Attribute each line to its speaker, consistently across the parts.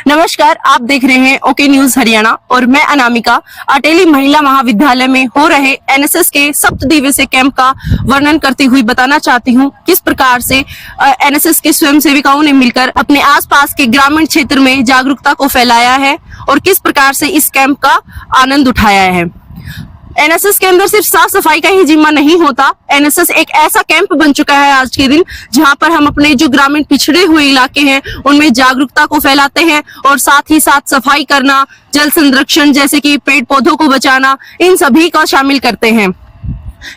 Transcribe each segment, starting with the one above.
Speaker 1: नमस्कार, आप देख रहे हैं ओके न्यूज हरियाणा और मैं अनामिका अटेली महिला महाविद्यालय में हो रहे एनएसएस के सप्तदिवसीय कैंप का वर्णन करती हुई बताना चाहती हूं किस प्रकार से एनएसएस के स्वयं सेविकाओं ने मिलकर अपने आसपास के ग्रामीण क्षेत्र में जागरूकता को फैलाया है और किस प्रकार से इस कैंप का आनंद उठाया है। एनएसएस के अंदर सिर्फ साफ सफाई का ही जिम्मा नहीं होता। एनएसएस एक ऐसा कैंप बन चुका है आज के दिन जहां पर हम अपने जो ग्रामीण पिछड़े हुए इलाके हैं उनमें जागरूकता को फैलाते हैं और साथ ही साथ सफाई करना, जल संरक्षण जैसे कि पेड़ पौधों को बचाना, इन सभी का शामिल करते हैं।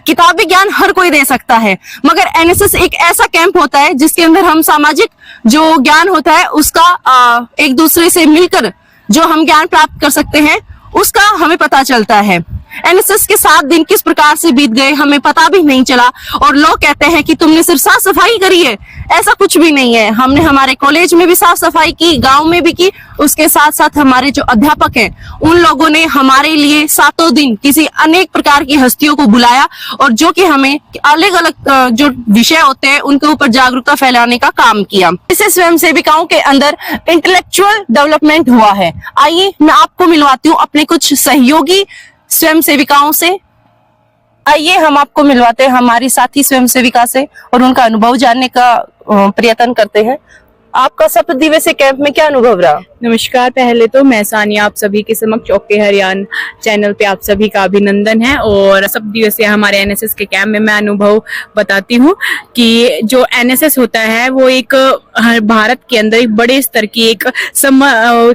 Speaker 1: किताबी ज्ञान हर कोई दे सकता है, मगर एनएसएस एक ऐसा कैंप होता है जिसके अंदर हम सामाजिक जो ज्ञान होता है उसका एक दूसरे से मिलकर जो हम ज्ञान प्राप्त कर सकते हैं उसका हमें पता चलता है। एनएसएस के 7 दिन किस प्रकार से बीत गए हमें पता भी नहीं चला और लोग कहते हैं कि तुमने सिर्फ साफ सफाई करी है। ऐसा कुछ भी नहीं है। हमने हमारे कॉलेज में भी साफ सफाई की, गांव में भी की। उसके साथ साथ हमारे जो अध्यापक हैं उन लोगों ने हमारे लिए 7 दिन किसी अनेक प्रकार की हस्तियों को बुलाया और जो कि हमें अलग अलग जो विषय होते हैं उनके ऊपर जागरूकता फैलाने का काम किया। इससे स्वयं सेविकाओं के अंदर इंटेलेक्चुअल डेवलपमेंट हुआ है। आइए मैं आपको मिलवाती हूँ अपने कुछ सहयोगी स्वयं सेविकाओं से। आइए हम आपको मिलवाते हैं हमारी साथी स्वयं सेविका से और उनका अनुभव जानने का प्रयत्न करते हैं। आपका सप्तदिवसीय कैंप में क्या अनुभव रहा?
Speaker 2: नमस्कार, पहले तो मैं सानिया आप सभी के समक्ष ओके हरियाणा चैनल पे आप सभी का अभिनंदन है। और सप्तदिवसीय हमारे एनएसएस के कैंप में मैं अनुभव बताती हूँ कि जो एनएसएस होता है वो एक भारत के अंदर एक बड़े स्तर की एक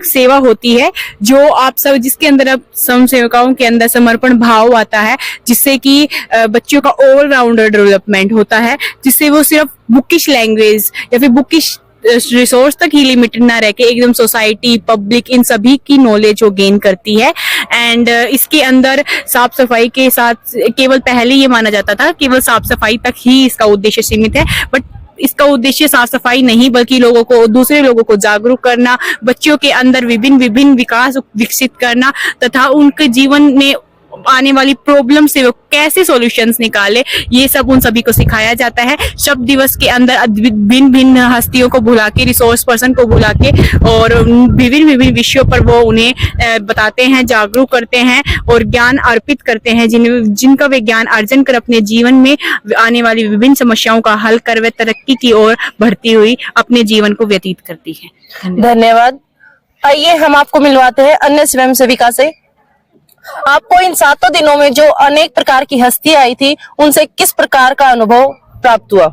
Speaker 2: सेवा होती है जो आप सब जिसके अंदर अब स्वयं सेवकाओं के अंदर समर्पण भाव आता है, जिससे कि बच्चों का ऑलराउंडर डेवलपमेंट होता है, जिससे वो सिर्फ बुकिश लैंग्वेज या फिर बुकिश रिसोर्स तक ही लिमिटेड ना रह के एकदम सोसाइटी, पब्लिक, इन सभी की नॉलेज वो गेन करती है। एंड इसके अंदर साफ सफाई के साथ केवल पहले ये माना जाता था केवल साफ सफाई तक ही इसका उद्देश्य सीमित है, बट इसका उद्देश्य साफ सफाई नहीं बल्कि लोगों को, दूसरे लोगों को जागरूक करना, बच्चों के अंदर विभिन्न विकास विकसित करना तथा उनके जीवन में आने वाली प्रॉब्लम से वो कैसे सॉल्यूशंस निकाले, ये सब उन सभी को सिखाया जाता है। शब्द दिवस के अंदर भिन्न हस्तियों को बुला के, रिसोर्स पर्सन को बुला के और विभिन्न विषयों पर वो उन्हें बताते हैं, जागरूक करते हैं और ज्ञान अर्पित करते हैं, जिनका वे ज्ञान अर्जन कर अपने जीवन में आने वाली विभिन्न समस्याओं का हल कर वे तरक्की की ओर बढ़ती हुई अपने जीवन को व्यतीत करती है।
Speaker 1: धन्यवाद। आइए हम आपको मिलवाते हैं अन्य स्वयं सेविका से। आपको इन 7 दिनों में जो अनेक प्रकार की हस्तियां आई थी उनसे किस प्रकार का अनुभव प्राप्त हुआ?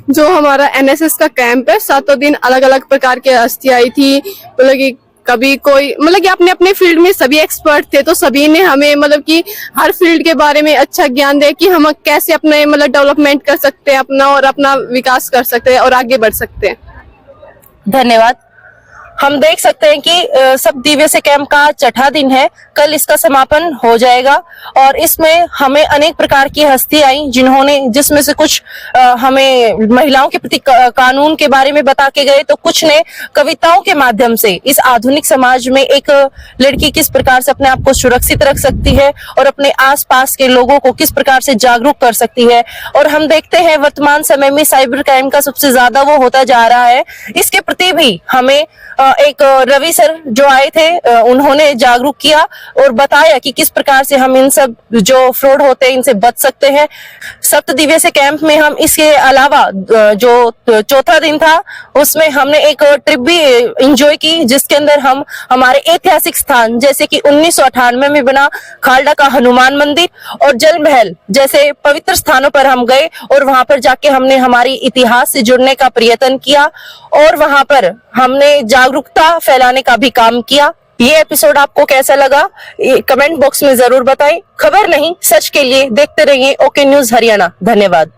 Speaker 3: जो हमारा एनएसएस का कैंप है, 7 दिन अलग अलग प्रकार की हस्तियां आई थी। मतलब कि कभी कोई कि अपने अपने फील्ड में सभी एक्सपर्ट थे, तो सभी ने हमें कि हर फील्ड के बारे में अच्छा ज्ञान दे कि हम कैसे अपने डेवलपमेंट कर सकते हैं अपना और अपना विकास कर सकते हैं और आगे बढ़ सकते हैं।
Speaker 1: धन्यवाद। हम देख सकते हैं कि सप्तदिवसीय कैंप का 6ठा दिन है। कल इसका समापन हो जाएगा और इसमें हमें अनेक प्रकार की हस्ती आई जिसमें से कुछ हमें महिलाओं के प्रति कानून के बारे में बता के गए, तो कुछ ने कविताओं के माध्यम से इस आधुनिक समाज में एक लड़की किस प्रकार से अपने आप को सुरक्षित रख सकती है और अपने आसपास के लोगों को किस प्रकार से जागरूक कर सकती है। और हम देखते हैं वर्तमान समय में साइबर क्राइम का सबसे ज्यादा वो होता जा रहा है। इसके प्रति भी हमें एक रवि सर जो आए थे उन्होंने जागरूक किया और बताया कि किस प्रकार से हम इन सब जो फ्रॉड होते हैं इनसे बच सकते हैं। सप्तदिवसीय कैंप में हम इसके अलावा जो 4था दिन था उसमें हमने एक ट्रिप भी एंजॉय की, जिसके अंदर हम हमारे ऐतिहासिक स्थान जैसे कि 1998 में बना खालडा का हनुमान मंदिर और जल महल जैसे पवित्र स्थानों पर हम गए और वहां पर जाके हमने हमारी इतिहास से जुड़ने का प्रयत्न किया और वहां पर हमने जागरूकता फैलाने का भी काम किया। ये एपिसोड आपको कैसा लगा कमेंट बॉक्स में जरूर बताएं। खबर नहीं सच के लिए देखते रहिए ओके न्यूज हरियाणा। धन्यवाद।